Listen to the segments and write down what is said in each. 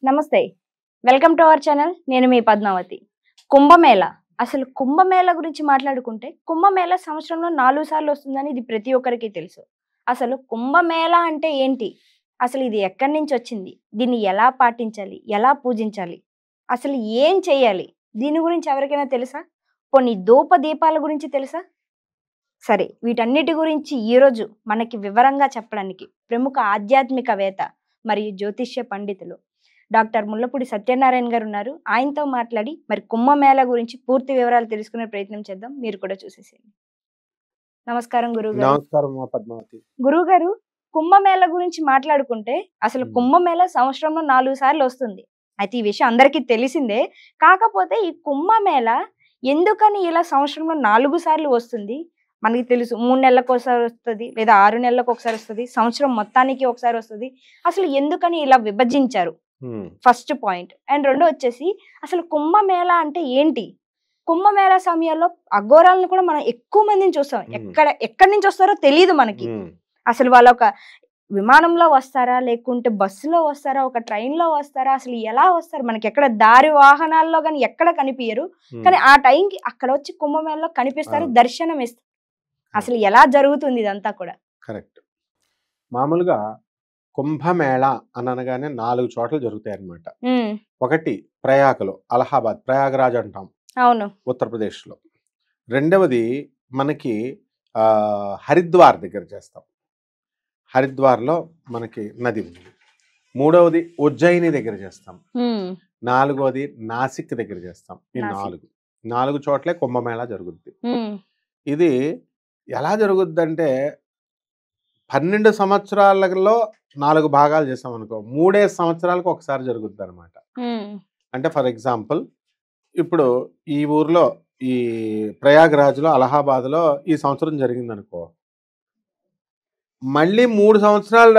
నమస్తే. Welcome to our channel. నేను మీ పద్మావతి. కుంభమేళ. అసలు కుంభమేళ గురించి మాట్లాడుకుంటే కుంభమేళ సంవత్సరంలో 4 సార్లు వస్తుందని ఇది ప్రతి ఒక్కరికి తెలుసు. అసలు కుంభమేళ అంటే ఏంటి? అసలు ఇది ఎక్కడి నుంచి వచ్చింది? దీన్ని ఎలా పాటించాలి? ఎలా పూజించాలి? అసలు ఏం చేయాలి? దీని గురించి ఎవరికైనా తెలుసా? పోనీ ధూపదీపాల గురించి తెలుసా? సరే, వీటన్నిటి గురించి ఈరోజు మనకి వివరంగా చెప్పడానికి ప్రముఖ ఆధ్యాత్మికవేత్త మరియు జ్యోతిష్య పండితులు డాక్టర్ ముల్లపూడి సత్యనారాయణ గారు ఉన్నారు. ఆయనతో మాట్లాడి మరి కుంభమేళ గురించి పూర్తి వివరాలు తెలుసుకునే ప్రయత్నం చేద్దాం. మీరు కూడా చూసేసేయండి. నమస్కారం గురుగారు. నమస్కారం పద్మావతి. గురుగారు, కుంభమేళ గురించి మాట్లాడుకుంటే అసలు కుంభమేళ సంవత్సరంలో 4 సార్లు వస్తుంది. అయితే ఈ విషయం అందరికీ తెలిసిందే. కాకపోతే ఈ కుంభమేళ ఎందుకని ఇలా సంవత్సరంలో 4 సార్లు వస్తుంది? మనకి తెలుసు 3 నెలలకు ఒకసారి వస్తుంది, లేదా 6 నెలలకు ఒకసారి వస్తుంది, సంవత్సరం మొత్తానికి ఒకసారి వస్తుంది. అసలు ఎందుకని ఇలా విభజించారు? First point. అండ్ రెండో వచ్చేసి అసలు కుంభమేళ అంటే ఏంటి? కుంభమేళ సమయంలో అఘోరాలను కూడా మనం ఎక్కువ మందిని చూస్తాం. ఎక్కడి నుంచి వస్తారో తెలియదు మనకి. అసలు వాళ్ళ ఒక విమానంలో వస్తారా, లేకుంటే బస్సులో వస్తారా, ఒక ట్రైన్ లో వస్తారా, అసలు ఎలా వస్తారు? మనకి ఎక్కడ దారి వాహనాల్లో కానీ ఎక్కడ కనిపించరు. కానీ ఆ టైంకి అక్కడ వచ్చి కుంభమేళలో కనిపిస్తారు, దర్శనం ఇస్తారు. అసలు ఎలా జరుగుతుంది ఇదంతా కూడా? కరెక్ట్. మామూలుగా కుంభమేళ అని అనగానే 4 చోట్ల జరుగుతాయి అన్నమాట. ఒకటి ప్రయాగలో, అలహాబాద్, ప్రయాగరాజ్ అంటాం, అవును, ఉత్తరప్రదేశ్లో. రెండవది మనకి హరిద్వార్ దగ్గర చేస్తాం, హరిద్వార్లో మనకి నది ఉంది. మూడవది ఉజ్జయిని దగ్గర చేస్తాం. నాలుగవది నాసిక్ దగ్గర చేస్తాం. ఈ 4 చోట్లే కుంభమేళ జరుగుద్ది. ఇది ఎలా జరుగుద్ది అంటే 12 సంవత్సరాలలో 4 భాగాలు చేస్తాం అనుకో, 3 సంవత్సరాలకు ఒకసారి జరుగుద్ది అనమాట. అంటే ఫర్ ఎగ్జాంపుల్, ఇప్పుడు ఈ ఊర్లో ఈ ప్రయాగ్రాజ్లో, అలహాబాద్లో ఈ సంవత్సరం జరిగింది అనుకో, మళ్ళీ 3 సంవత్సరాల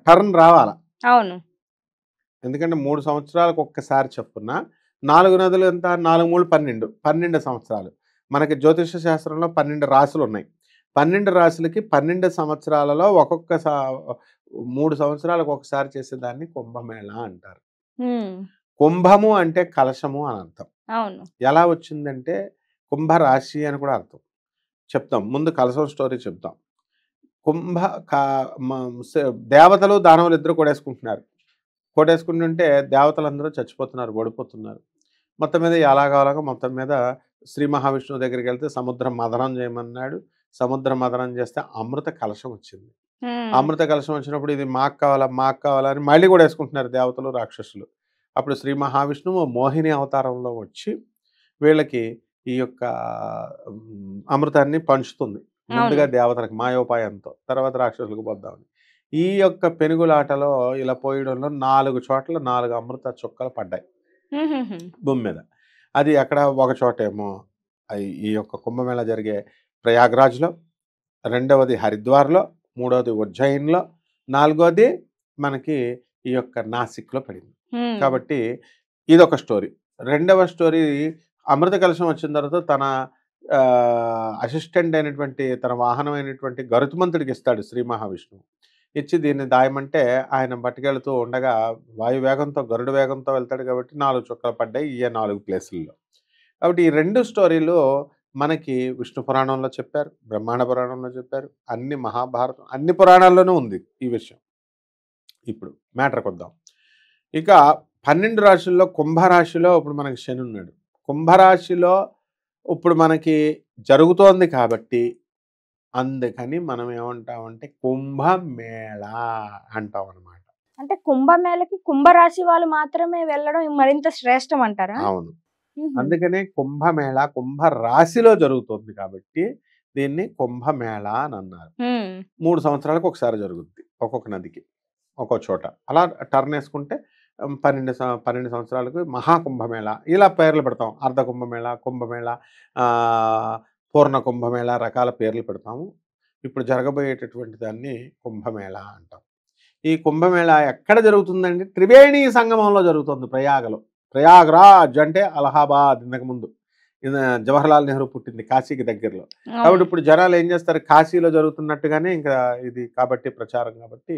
టర్న్ రావాలా. అవును, ఎందుకంటే 3 సంవత్సరాలకు ఒక్కసారి చెప్పున 4 నదులు ఎంత, 4 3 12 సంవత్సరాలు. మనకి జ్యోతిష శాస్త్రంలో 12 రాశులు ఉన్నాయి. 12 రాశులకి 12 సంవత్సరాలలో ఒక్కొక్క 3 సంవత్సరాలకు ఒకసారి చేసేదాన్ని కుంభమేళ అంటారు. కుంభము అంటే కలశము అని అర్థం. అవును. ఎలా వచ్చిందంటే కుంభరాశి అని కూడా అర్థం. చెప్తాం, ముందు కలశం స్టోరీ చెప్తాం. దేవతలు దానవులు ఇద్దరు కొడేసుకుంటున్నారు. కొట్టేసుకుంటుంటే దేవతలందరూ చచ్చిపోతున్నారు, ఓడిపోతున్నారు. మొత్తం మీద ఎలాగోలాగా మొత్తం మీద శ్రీ మహావిష్ణువు దగ్గరికి వెళ్తే సముద్రం మదనం చేయమన్నాడు. సముద్రం మదనం చేస్తే అమృత కలశం వచ్చింది. అమృత కలశం వచ్చినప్పుడు ఇది మాకు కావాలా అని మళ్ళీ కూడా వేసుకుంటున్నారు దేవతలు, రాక్షసులు. అప్పుడు శ్రీ మహావిష్ణువు మోహిని అవతారంలో వచ్చి వీళ్ళకి ఈ యొక్క అమృతాన్ని పంచుతుంది. ముందుగా దేవతలకు మాయోపాయంతో, తర్వాత రాక్షసులకు పోద్దామని. ఈ యొక్క పెనుగులాటలో ఇలా పోయడంలో 4 చోట్ల 4 అమృత చుక్కలు పడ్డాయి భూమి మీద. అది అక్కడ ఒక చోటేమో ఈ యొక్క కుంభమేళ జరిగే ప్రయాగ్రాజ్లో, రెండవది హరిద్వార్లో, మూడవది ఉజ్జయిన్లో, నాలుగవది మనకి ఈ యొక్క నాసిక్లో పడింది. కాబట్టి ఇదొక స్టోరీ. రెండవ స్టోరీ, అమృత కలశం వచ్చిన తర్వాత తన అసిస్టెంట్ అయినటువంటి, తన వాహనం అయినటువంటి గరుత్మంతుడికి ఇస్తాడు శ్రీ మహావిష్ణువు. ఇచ్చి దీన్ని దాయమంటే ఆయన పట్టుకెళ్తూ ఉండగా వాయువేగంతో, గరుడు వేగంతో వెళ్తాడు కాబట్టి 4 చుక్కలు పడ్డాయి ఈ 4 ప్లేసుల్లో. కాబట్టి ఈ 2 స్టోరీలు మనకి విష్ణు పురాణంలో చెప్పారు, బ్రహ్మాండ పురాణంలో చెప్పారు, అన్ని మహాభారతం, అన్ని పురాణాల్లోనూ ఉంది ఈ విషయం. ఇప్పుడు మ్యాటర్కి వద్దాం. ఇక 12 రాశుల్లో కుంభరాశిలో ఇప్పుడు మనకి శని ఉన్నాడు. కుంభరాశిలో ఇప్పుడు మనకి జరుగుతోంది కాబట్టి అందుకని మనం ఏమంటామంటే కుంభమేళ అంటాం అనమాట. అంటే కుంభమేళకి కుంభరాశి వాళ్ళు మాత్రమే వెళ్ళడం మరింత శ్రేష్టం అంటారా? అవును, అందుకనే కుంభమేళ కుంభరాశిలో జరుగుతుంది కాబట్టి దీన్ని కుంభమేళ అని అన్నారు. 3 సంవత్సరాలకు ఒకసారి జరుగుద్ది, ఒక్కొక్క నదికి ఒక్కో చోట. అలా టర్న్ వేసుకుంటే 12 సంవత్సరాలకు మహాకుంభమేళ ఇలా పేర్లు పెడతాం. అర్ధ కుంభమేళ, కుంభమేళ, పూర్ణ కుంభమేళ రకాల పేర్లు పెడతాము. ఇప్పుడు జరగబోయేటటువంటి దాన్ని కుంభమేళ అంటాం. ఈ కుంభమేళ ఎక్కడ జరుగుతుందండి? త్రివేణి సంగమంలో జరుగుతుంది, ప్రయాగలో. ప్రయాగ్రాజ్ అంటే అలహాబాద్, ఇంతకు ముందు జవహర్లాల్ నెహ్రూ పుట్టింది కాశీకి దగ్గరలో. కాబట్టి ఇప్పుడు జనాలు ఏం చేస్తారు, కాశీలో జరుగుతున్నట్టుగానే ఇంకా ఇది కాబట్టి ప్రచారం కాబట్టి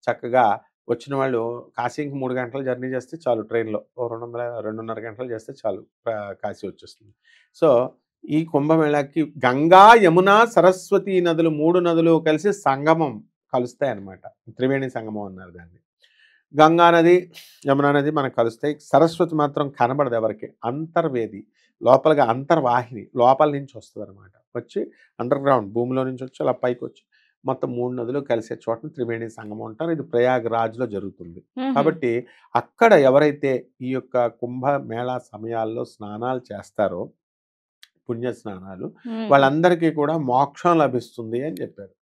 చక్కగా వచ్చిన వాళ్ళు కాశీకి 3 గంటలు జర్నీ చేస్తే చాలు ట్రైన్‌లో. ఓ 2.5 గంటలు చేస్తే చాలు కాశీ వచ్చేస్తుంది. సో, ఈ కుంభమేళాకి గంగా, యమున, సరస్వతి నదులు 3 నదులు కలిసి సంగమం కలుస్తాయన్నమాట. త్రివేణి సంగమం అన్నారు దాన్ని. గంగా నది, యమునా నది మనకు కలుస్తాయి. సరస్వతి మాత్రం కనబడదు ఎవరికీ. అంతర్వేది లోపలగా అంతర్వాహిని లోపల నుంచి వస్తదనమాట. వచ్చి అండర్‌గ్రౌండ్ భూమిలో నుంచి వచ్చి అలా పైకొచ్చి మొత్తం 3 నదులు కలిసే చోటని త్రివేణి సంగమం అంటారు. ఇది ప్రయాగ్‌రాజ్‌లో జరుగుతుంది. హుహు. కాబట్టి అక్కడ ఎవరైతే ఈ యొక్క కుంభమేళా సమయాల్లో స్నానాలు చేస్తారో, పుణ్య స్నానాలు, హ్మ్. వాళ్ళందరికీ కూడా మోక్షం లభిస్తుంది అని చెప్పారు.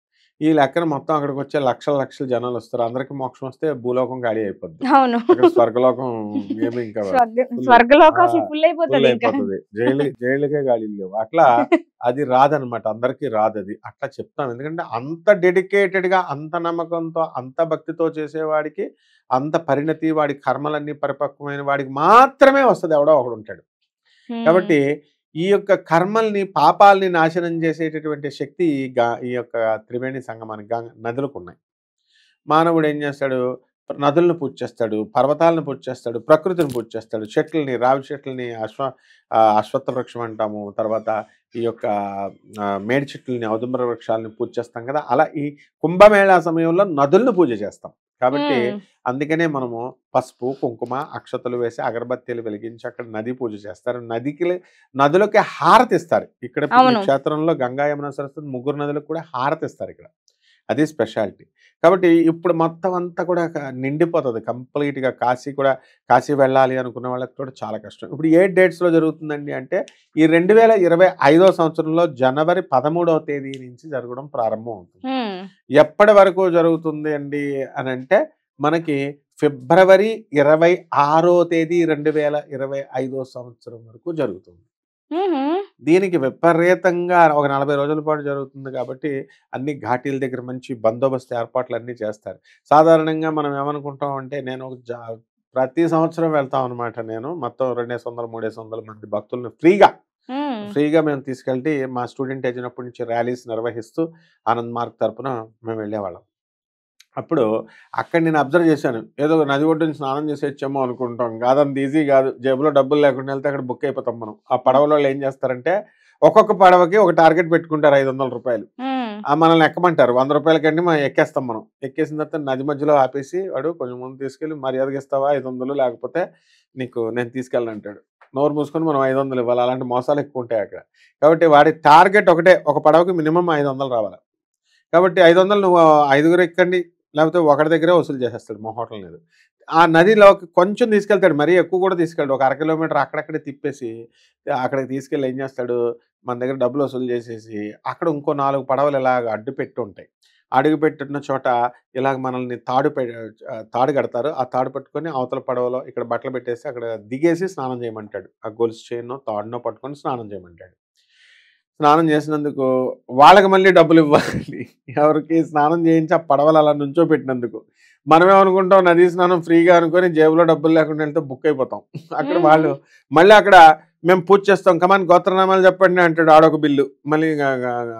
ఈ లెక్కన మొత్తం అక్కడికొచ్చే లక్షల లక్షల జనాలొస్తారు. అందరికి మోక్షం వస్తే భూలోకం ఖాళీ అయిపోద్ది. అవును. అక్కడ స్వర్గలోకం ఏమి ఇంకా ఫుల్ స్వర్గలోకం ఆ! అసలు ఫుల్ ఫుల్ అయిపోతది ఇంకా. అయిపోతది. జైళ్ళకే ఖాళీలు లేవు. అట్లా అది రాదనమాట. అందరికీ రాదది. అట్లా చెప్తాం. ఎందుకంటే అంత డెడికేటెడ్‌గా, అంత నమ్మకంతో, అంత భక్తితో చేసేవాడికి, అంత పరిణతి, వాడి కర్మలన్నీ పరిపక్వమైన వాడికి మాత్రమే వస్తది. ఎవడో ఒకడుంటాడు. హ్మ్. కాబట్టి ఈ యొక్క కర్మల్ని, పాపాల్ని నాశనం చేసేటటువంటి శక్తి ఈ యొక్క త్రివేణి సంగమానికి నదులకున్నాయి. మానవుడు ఏం చేస్తాడు? నదులను పూజ చేస్తాడు, పర్వతాలను పూజ చేస్తాడు, ప్రకృతిని పూజ చేస్తాడు. చెట్లని, రావి చెట్లని, అశ్వత్థ వృక్షం అంటాము. తర్వాత ఈ యొక్క మేడి చెట్లని, ఔదుంబర వృక్షాలని పూజ చేస్తాం కదా! అలా ఈ కుంభమేళా సమయంలో నదులను పూజ చేస్తాం. కాబట్టి హ్మ్. అందుకనే మనము పసుపు, కుంకుమ, అక్షతలు వేసి అగరబత్తీలు వెలిగించి అక్కడ నది పూజ చేస్తారు. నదులకి హారతిస్తారు. ఇక్కడ ఈ అవును. క్షేత్రంలో గంగా, యమున, సరస్వతి ముగ్గురు నదులకు కూడా హారతిస్తారు ఇక్కడ. అది స్పెషాలిటీ. కాబట్టి ఇప్పుడు మొత్తం అంతా కూడా నిండిపోతది కంప్లీట్‌గా. కాశీ వెళ్ళాలి అనుకున్న వాళ్ళకి కూడా చాలా కష్టం. ఇప్పుడు ఏ డేట్స్‌లో జరుగుతుందండి అంటే, ఈ 2025 సంవత్సరంలో జనవరి 13వ తేదీ నుంచి జరగడం ప్రారంభం అవుతుంది. హ్మ్. ఎప్పటి వరకు జరుగుతుంది అండి అనంటే, మనకి ఫిబ్రవరి 26వ తేదీ 2025 సంవత్సరం వరకు జరుగుతుంది. హుహు. దీనికి విపరీతంగా ఒక 40 రోజుల పాటు జరుగుతుంది కాబట్టి, అన్ని ఘాటీల దగ్గర మంచి బందోబస్తు ఏర్పాట్లన్నీ చేస్తారు. సాధారణంగా మనం ఏమనుకుంటాం అంటే, ప్రతి సంవత్సరం వెళ్తామనమాట నేను. మొత్తం 200, 300 మంది భక్తుల్ని హ్మ్. ఫ్రీగా మేము తీసుకెళ్ళి మా స్టూడెంట్ ఏజినప్పటి నుంచి ర్యాలీస్ నిర్వహిస్తూ ఆనంద్ మార్గ్ తరపున మేము వెళ్ళేవాళ్ళం. అప్పుడు అక్కడ నేను అబ్జర్వ్ చేశాను. ఏదో నది ఒడ్డున స్నానం చేసేయచ్చేమో అనుకుంటాం. కాదంత ఈజీ కాదు. జేబులో డబ్బులు లేకుండా వెళ్తే అక్కడ బుక్ అయిపోతాం మనం. ఆ పడవలోళ్ళు ఏం చేస్తారంటే, ఒక్కొక్క పడవకి ఒక టార్గెట్ పెట్టుకుంటారు రూ. 500. హ్మ్. మనల్ని ఎక్కమంటారు. రూ. 100కండి మనం ఎక్కేస్తాం మనం. ఎక్కేసిన తర్వాత నది మధ్యలో ఆపేసి వాడు కొంచెం ముందు తీసుకెళ్ళి మర్యాదగా ఇస్తావా 500 లేకపోతే నీకు నేను తీసుకెళ్ళనంటాడు. నోరు మూసుకొని మనం 500 ఇవ్వాలి. అలాంటి మోసాలు ఎక్కువ ఉంటాయి అక్కడ. కాబట్టి వాడి టార్గెట్ ఒకటే. ఒక పడవకి మినిమమ్ 500 రావాలి. కాబట్టి 500 నువ్వు ఐదుగురు ఎక్కండి లేకపోతే ఒకడి దగ్గరే వసూలు చేసేస్తాడు మొహోటం లేదు. ఆ నదిలోకి కొంచెం తీసుకెళ్తాడు. మరీ ఎక్కువ కూడా తీసుకెళ్ళడు. ఒక అర కిలోమీటర్ అక్కడక్కడే తిప్పేసి అక్కడికి తీసుకెళ్ళి ఏం చేస్తాడు, మన దగ్గర డబ్బులు వసూలు చేసేసి అక్కడ ఇంకో 4 పడవలు ఇలాగ అడ్డు పెట్టి ఉంటాయి. అడుగు పెట్టిన చోట ఇలాగ మనల్ని తాడు కడతారు. ఆ తాడు పట్టుకొని అవతల పడవలో ఇక్కడ బట్టలు పెట్టేసి అక్కడ దిగేసి స్నానం చేయమంటాడు. ఆ గొలుసు చైనో, తాడునో పట్టుకొని స్నానం చేయమంటాడు. స్నానం చేసినందుకు వాళ్ళకి మళ్ళీ డబ్బులివ్వాలి. ఎవరికి స్నానం చేయించి ఆ పడవలు అలా నుంచోబెట్టినందుకు. మనమేమనుకుంటాం నదీ స్నానం ఫ్రీగా అనుకోని జేబులో డబ్బులు లేకుండా వెళ్తే బుక్ అయిపోతాం. అక్కడ హుహు. వాళ్ళు మళ్ళీ అక్కడ మేము పూజ చేస్తాం. కమాన్ గోత్రనామాలు చెప్పండి అంటాడు. ఆడొక బిల్లు. మళ్ళీ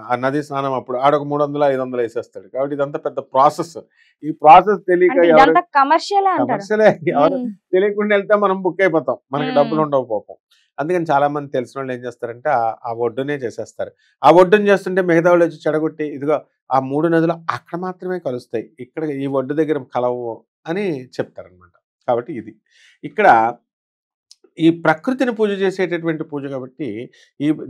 ఆ నదీ స్నానం అప్పుడు ఆడొక 300, 500 ఏసేస్తాడు. కాబట్టి ఇదంతా పెద్ద ప్రాసెస్. ఈ ప్రాసెస్ తెలియక అంటే ఇదంతా కమర్షియలే అంటారు. కమర్షియలే ఎవరు హ్మ్. తెలియకుండా వెళ్తే మనం బుక్ అయిపోతాం. మనకి హ్మ్. డబ్బులు ఉండవు పాపం. అందుకని చాలామంది తెలిసినోళ్ళు ఏం చేస్తారంటే ఆ ఒడ్డునే చేసేస్తారు. ఆ ఒడ్డున చేస్తుంటే మిగతా వాళ్ళు వచ్చి చెడగొట్టి ఇదిగో ఆ 3 నదులు అక్కడ మాత్రమే కలుస్తాయి. ఇక్కడ ఈ ఒడ్డు దగ్గర కలవు అని చెప్తారనమాట. కాబట్టి ఇది. ఇక్కడ ఈ ప్రకృతిని పూజ చేసేటటువంటి పూజ కాబట్టి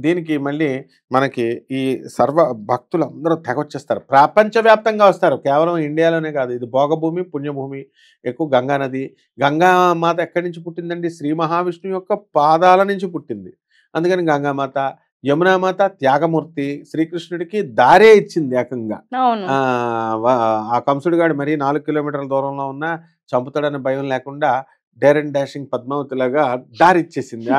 దీనికి మళ్ళీ మనకి ఈ సర్వ భక్తులందరూ తెగొచ్చేస్తారు. ప్రపంచవ్యాప్తంగా వస్తారు. కేవలం ఇండియాలోనే కాదు. ఇది భోగభూమి, పుణ్యభూమి. ఎక్కువ గంగా నది. గంగా మాత ఎక్కడి నుంచి పుట్టిందండి? శ్రీ మహావిష్ణువు యొక్క పాదాల నుంచి పుట్టింది. అందుకని గంగామాత. యమునామాత త్యాగమూర్తి. శ్రీకృష్ణుడికి దారే ఇచ్చింది ఏకంగా. అవును. ఆ కంసుడిగాడు మరీ 4 కిలోమీటర్ల దూరంలో ఉన్నా చంపుతాడనే భయం లేకుండా డేర్ అండ్ డాషింగ్ పద్మావతిలాగా దారిచ్చేసింది.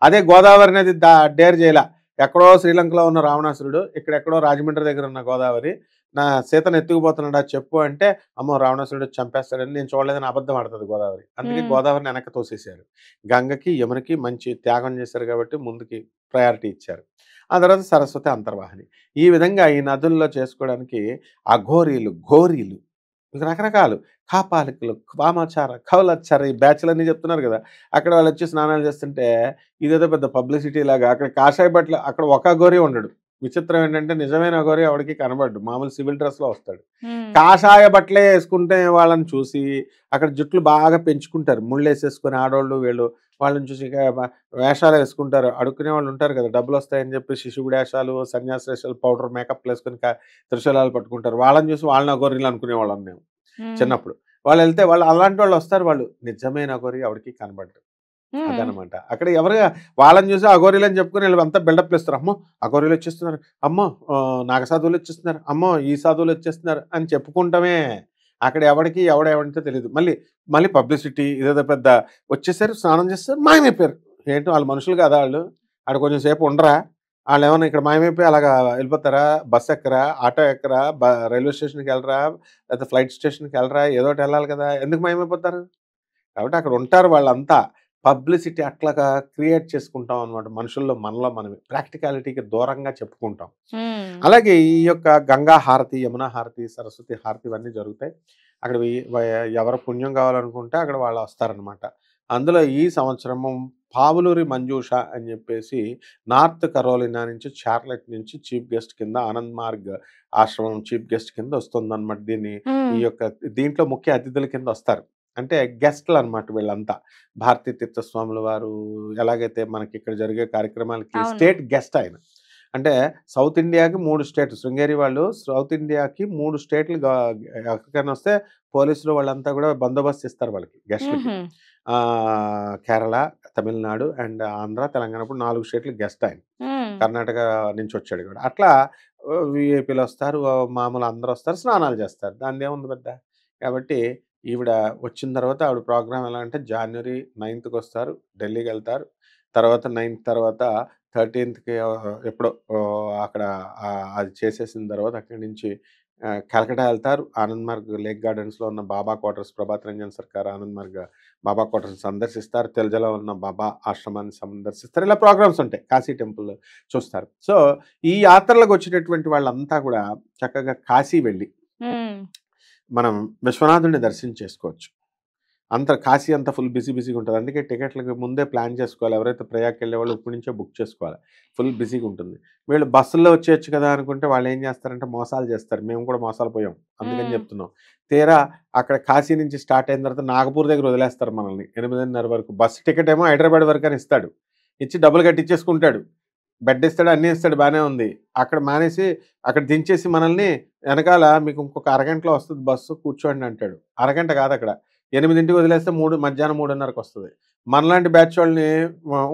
అదే గోదావరి నది డేర్ చేయలా. ఎక్కడో శ్రీలంకలో ఉన్న రావణాసురుడు ఇక్కడెక్కడో రాజమండ్రి దగ్గర ఉన్న గోదావరి నా సీతను ఎత్తుకుపోతున్నాడా చెప్పు అంటే, అమ్మో రావణాసురుడు చంపేస్తాడని నేను చూడలేదని అబద్ధం ఆడుతుంది గోదావరి. అందుకే హ్మ్. గోదావరిని వెనక్కి తోసేశారు. గంగకి, యమునకి మంచి త్యాగం చేశారు కాబట్టి ముందుకి ప్రయారిటీ ఇచ్చారు. ఆ తర్వాత సరస్వతి అంతర్వాహిని. ఈ విధంగా ఈ నదుల్లో చేసుకోవడానికి అఘోరీలు, ఘోరీలు ఇక రకరకాలు కాపాలికలు, వామాచార, కౌలచార ఈ బ్యాచ్‌లన్నీ చెప్తున్నారు కదా! అక్కడ వాళ్ళొచ్చి స్నానాలు చేస్తుంటే ఇదేదో పెద్ద పబ్లిసిటీ లాగా అక్కడ కాషాయ బట్టలు అక్కడ ఒక అఘోరి ఉండడు. విచిత్రం ఏంటంటే నిజమైన అఘోరి ఎవడికి కనబడడు. మామూలు సివిల్ డ్రెస్‌లో వస్తాడు. హ్మ్. కాషాయ బట్టలే యేసుకుంటే వాళ్ళని చూసి అక్కడ జుట్లు బాగా పెంచుకుంటారు. ముళ్ళేసేసుకొని ఆడోళ్ళు వీళ్ళు వాళ్ళని చూసి ఇక వేషాలు యేసుకుంటారు. అడుక్కునే వాళ్ళు ఉంటారు కదా! డబ్బులొస్తాయని చెప్పి శిశువుడేషాలు, సన్యాసి వేషాలు, పౌడర్ మేకప్‌లేసుకొని త్రిశూలాలు పట్టుకుంటారు. వాళ్ళని చూసి వాళ్ళని అఘోరీలు అనుకునేవాళ్ళం మేము హ్మ్. చిన్నప్పుడు. వాళ్ళెళ్తే వాళ్ళు అలాంటి వాళ్ళొస్తారు వాళ్ళు. నిజమైన అఘోరి ఎవడికి కనబడరు. హ్మ్. అదనమాట. అక్కడ ఎవరుగా వాళ్ళని చూసి అఘోరీలని చెప్పుకొని వీళ్ళంతా బిల్డప్‌లు ఇస్తారు. అమ్మో! అఘోరీలొచ్చేస్తున్నారు. అమ్మో! నాగసాధువులొచ్చేస్తున్నారు. అమ్మో! ఈ సాధువులొచ్చేస్తున్నారు అని చెప్పుకుంటమే. అక్కడ ఎవడికి ఎవడేమంటే తెలీదు. మళ్ళీ పబ్లిసిటీ ఇదేదో పెద్ద వచ్చేసారు, స్నానం చేసేసారు, మాయమైపోయారు. ఏంటి ఆళ్ళు మనుషులు కాదా ఆళ్ళు? ఆడ కొంచెం సేపు ఉండరా? ఆళ్ళేమన్నా ఇక్కడ మాయమైపోయి అలాగా వెళ్ళిపోతారా? బస్ ఎక్కరా? ఆటో ఎక్కరా? రైల్వే స్టేషన్‌కెళ్ళరా? లేకపోతే ఫ్లైట్ స్టేషన్‌కెళ్ళరా? ఏదోకటి ఎళ్ళాలి కదా! ఎందుకు మాయమైపోతారు? కాబట్టి అక్కడ ఉంటారు వాళ్ళంతా. పబ్లిసిటీ అట్లాగా క్రియేట్ చేసుకుంటాం అనమాట. మనుషుల్లో మనలో మనమే. ప్రాక్టికాలిటీకి దూరంగా చెప్పుకుంటాం. హ్మ్. అలాగే ఈ యొక్క గంగా హారతి, యమునా హారతి, సరస్వతి హారతి ఇవన్నీ జరుగుతాయి. అక్కడ ఎవరు పుణ్యం కావాలనుకుంటే అక్కడ వాళ్ళు వస్తారనమాట. అందులో ఈ సంవత్సరము పావులూరి మంజూష అని చెప్పేసి నార్త్ కరోలినా నుంచి చార్లెట్ నుంచి చీఫ్ గెస్ట్ కింద ఆనంద్ మార్గ్ ఆశ్రమం చీఫ్ గెస్ట్ కింద వస్తుందనమాట. హ్మ్. ఈ యొక్క దీంట్లో ముఖ్య అతిథుల కింద వస్తారు. అంటే గెస్ట్‌లనమాట వీళ్ళంతా. భారతీ తీర్థస్వాముల వారు ఎలాగైతే మనకిక్కడ జరిగే కార్యక్రమాలకి అవును. స్టేట్ గెస్ట్ ఆయన. అంటే సౌత్ ఇండియాకి 3 స్టేట్ శృంగేరి వాళ్ళు సౌత్ ఇండియాకి 3 స్టేట్‌లు ఎక్కడికైనా వస్తే పోలీసులు వాళ్ళంతా కూడా బందోబస్తు ఇస్తారు వాళ్ళకి గెస్ట్‌లకి. హుహు. కేరళ, తమిళనాడు అండ్ ఆంధ్ర, తెలంగాణ ఇప్పుడు 4 స్టేట్‌లకి గెస్ట్ ఆయన. హ్మ్. కర్ణాటక నుంచి వచ్చాడు కూడా. అట్లా వీఐపీలొస్తారు. మామూలు అందరొస్తారు. స్నానాలు చేస్తారు. దానిదేముంది పెద్ద. కాబట్టి ఈవిడ వచ్చిన తర్వాత ఆవిడ ప్రోగ్రామ్ ఎలా అంటే జనవరి 9థ్‌కొస్తారు. ఢిల్లీకెళ్తారు. తర్వాత 9థ్ తర్వాత 13థ్‌కి ఎప్పుడో అక్కడ అది చేసేసిన తర్వాత అక్కడి నుంచి కలకట్టా ఎళ్తారు. ఆనంద్ మార్గ్ లేక్ గార్డెన్స్‌లో ఉన్న బాబా క్వార్టర్స్ ప్రభాత్ రంజన్ సర్కార్ ఆనంద్ మార్గ్ బాబా క్వార్టర్స్‌ని సందర్శిస్తారు. తెల్జలో ఉన్న బాబా ఆశ్రమాన్ని సందర్శిస్తారు. ఇలా ప్రోగ్రామ్స్ ఉంటాయి. కాశీ టెంపుల్ చూస్తారు. సో, ఈ యాత్రలకొచ్చేటటువంటి వాళ్ళంతా కూడా చక్కగా కాశీ వెళ్ళి హ్మ్. మనం విశ్వనాథుడిని దర్శనం చేసుకోవచ్చు. కాశీ అంతా ఫుల్ బిజీగా ఉంటది. అందుకే టికెట్లకి ముందే ప్లాన్ చేసుకోవాలి. ఎవరైతే ప్రయాగ్‌కెళ్ళేవాళ్ళో ఇప్పటి నుంచే బుక్ చేసుకోవాలి. ఫుల్ బిజీగా ఉంటుంది. వీళ్ళు బస్సుల్లో వచ్చేయొచ్చు కదా అనుకుంటే వాళ్ళేం చేస్తారంటే మోసాలు చేస్తారు. మేము కూడా మోసాలు పోయాం. అందుకని హ్మ్. చెప్తున్నాం. తీరా అక్కడ కాశీ నుంచి స్టార్ట్ అయిన తర్వాత నాగపూర్ దగ్గర వదిలేస్తారు మనల్ని. 8:30 వరకు. బస్సు టికెట్ ఏమో హైదరాబాద్ వరకని ఇస్తాడు. ఇచ్చి డబ్బులు కట్టిచ్చేసుకుంటాడు. బెడ్ ఇస్తాడు, అన్నీ ఇస్తాడు బానే ఉంది. అక్కడ మానేసి అక్కడ దించేసి మనల్ని ఎనకాల మీకు ఇంకొక అరగంటలో వస్తది బస్సు కూర్చోండి అంటాడు. అరగంట కాదక్కడ. 8కి వదిలేస్తే మధ్యాహ్నం 3:30కి వస్తది. మనలాంటి బ్యాచ్ వాళ్ళని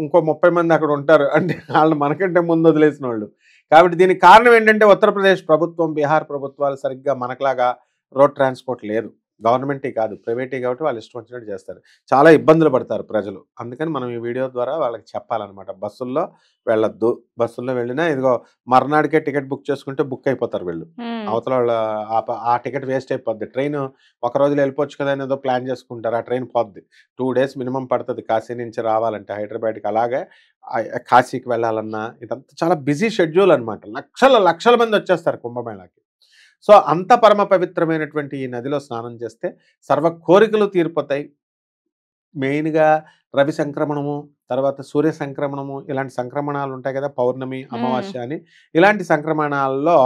ఇంకో 30 మంది అక్కడ ఉంటారు. అంటే ఆళ్ళు మనకంటే ముందు వదిలేసినోళ్ళు. కాబట్టి దీనికి కారణం ఏంటంటే ఉత్తరప్రదేశ్ ప్రభుత్వం, బీహార్ ప్రభుత్వాలు సరిగ్గా మనకులాగా రోడ్ ట్రాన్స్‌పోర్ట్ లేదు. గవర్నమెంటే కాదు. ప్రైవేటే కాబట్టి వాళ్ళు ఇష్టం వచ్చినట్టు చేస్తారు. చాలా ఇబ్బందులు పడతారు ప్రజలు. అందుకని మనం ఈ వీడియో ద్వారా వాళ్ళకి చెప్పాలనమాట. బస్సుల్లో వెళ్ళొద్దు. బస్సుల్లో వెళ్ళినా ఇదిగో మర్నాడికే టికెట్ బుక్ చేసుకుంటే బుక్ అయిపోతారు వీళ్ళు. హ్మ్. అవతలోళ్ళ ఆ టికెట్ వేస్ట్ అయిపోద్ది. ట్రైను ఒక రోజులో వెళ్ళిపోవచ్చు కదా! అని ఏదో ప్లాన్ చేసుకుంటారు. ఆ ట్రైన్ పోద్ది. 2 డేస్ మినిమమ్ పడతది కాశీ నుంచి రావాలంటే హైదరాబాద్‌కి. అలాగే కాశీకి వెళ్ళాలన్నా ఇదంతా చాలా బిజీ షెడ్యూల్ అనమాట. లక్షల మంది వచ్చేస్తారు కుంభమేళాకి. సో, అంత పరమ పవిత్రమైనటువంటి ఈ నదిలో స్నానం చేస్తే సర్వ కోరికలు తీరిపోతాయి. మెయిన్‌గా రవి సంక్రమణము, తర్వాత సూర్య సంక్రమణము ఇలాంటి సంక్రమణాలు ఉంటాయి కదా! పౌర్ణమి, హ్మ్. అమావాస్య అని. ఇలాంటి సంక్రమణాల్లో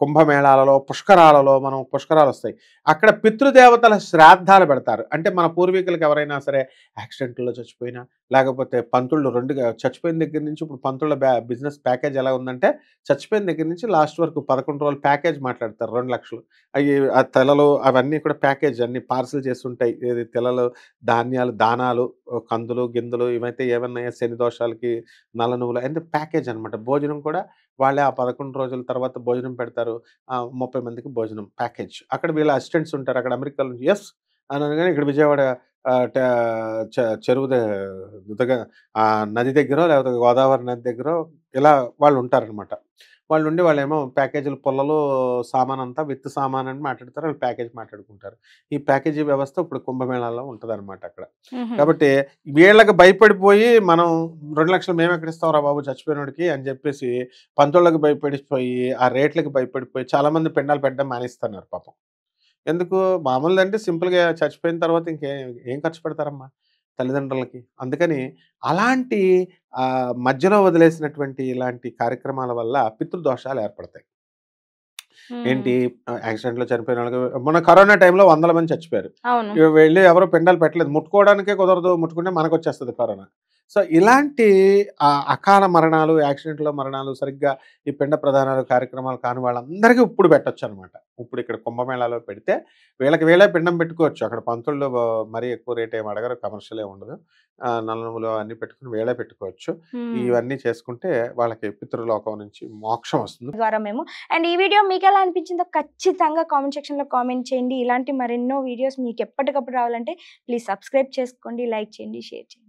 కుంభమేళాలలో, పుష్కరాలలో మనం పుష్కరాలొస్తాయి. అక్కడ పితృదేవతల శ్రాద్ధాలు పెడతారు. అంటే మన పూర్వీకులకి ఎవరైనా సరే యాక్సిడెంట్‌లో చచ్చిపోయినా, లేకపోతే పంతుళ్ళు చచ్చిపోయిన దగ్గర నుంచి ఇప్పుడు పంతుళ్ళ బిజినెస్ ప్యాకేజ్ ఎలా ఉందంటే, చచ్చిపోయిన దగ్గర నుంచి లాస్ట్ వరకు 11 రోజులు ప్యాకేజ్ మాట్లాడతారు 2,00,000. ఆ తెలలు అవన్నీ కూడా ప్యాకేజ్ అన్నీ పార్సెల్ చేసుంటాయి. ఏది తెలలు, ధాన్యాలు, దానాలు, కందులు, గిందులు ఇవైతే ఏమన్నాయో శని దోషాలకి, నల్ల నువ్వులు అంటే ప్యాకేజ్ అనమాట. భోజనం కూడా వాళ్ళే ఆ 11 రోజుల తర్వాత భోజనం పెడతారు. 30 మందికి భోజనం ప్యాకేజ్. అక్కడ వీళ్ళ అసిస్టెంట్స్ ఉంటారు. అక్కడ అమెరికా నుంచి యెస్ అని అనగానే ఇక్కడ విజయవాడ ఆహ్, ట చ చెరువు నది దగ్గరో లేకపోతే గోదావరి నది దగ్గరో ఇలా వాళ్ళుంటారనమాట. వాళ్ళుండి వాళ్ళేమో ప్యాకేజీలు పుల్లలు సామానంతా విత్ సామాన్ అని మాట్లాడతారు. వాళ్ళు ప్యాకేజ్ మాట్లాడుకుంటారు. ఈ ప్యాకేజీ వ్యవస్థ ఇప్పుడు కుంభమేళాలో ఉంటదనమాట అక్కడ. హుహు. కాబట్టి వీళ్ళకి భయపడిపోయి మనం 2,00,000 మేమెక్కడిస్తాంరా బాబు చచ్చిపోయినోడికి అని జెప్పేసి పంతోళ్ళకి భయపడిపోయి, ఆ రేట్లకి భయపడిపోయి చాలామంది పిండాలు పెట్టడం మానేస్తున్నారు పాపం. ఎందుకు మామూలుది అంటే సింపుల్‌గా చచ్చిపోయిన తర్వాత ఏం ఖర్చు పెడతారమ్మా తల్లిదండ్రులకి. అందుకని అలాంటి మధ్యలో వదిలేసినటువంటి ఇలాంటి కార్యక్రమాల వల్ల పితృదోషాలు ఏర్పడతాయి. హ్మ్. ఏంటి యాక్సిడెంట్‌లో చనిపోయిన వాళ్ళకి మొన్న కరోనా టైంలో వందల మంది చచ్చిపోయారు. అవును. వెళ్లి ఎవరు పిండాలు పెట్టలేదు. ముట్టుకోవడానికే కుదరదు. ముట్టుకుంటే మనకొచ్చేస్తది కరోనా. సో, ఇలాంటి అకాల మరణాలు, యాక్సిడెంట్‌లో మరణాలు, సరిగ్గా ఈ పిండ ప్రదానాలు కార్యక్రమాలు కాని వాళ్ళందరికీ ఇప్పుడు పెట్టొచ్చనమాట. ఇప్పుడు ఇక్కడ కుంభమేళాలో పెడితే వీళ్ళకి వీళ్ళే పిండం పెట్టుకోవచ్చు. అక్కడ పంతుల్లో మరీ ఎక్కువ రేట్ ఏమి అడగరు. కమర్షియల్ ఏమి ఉండదు. నల్లనుములు అన్నీ పెట్టుకొని వీళ్ళే పెట్టుకోవచ్చు. హ్మ్. ఇవన్నీ చేసుకుంటే వాళ్ళకి పితృలోకం నుంచి మోక్షం వస్తుంది. ద్వారా మేము అండ్ ఈ వీడియో మీకెలా అనిపించిందో ఖచ్చితంగా కామెంట్ సెక్షన్‌లో కామెంట్ చేయండి. ఇలాంటి మరెన్నో వీడియోస్ మీకు ఎప్పటికప్పుడు రావాలంటే ప్లీజ్ సబ్స్క్రైబ్ చేసుకోండి, లైక్ చేయండి, షేర్ చేయండి.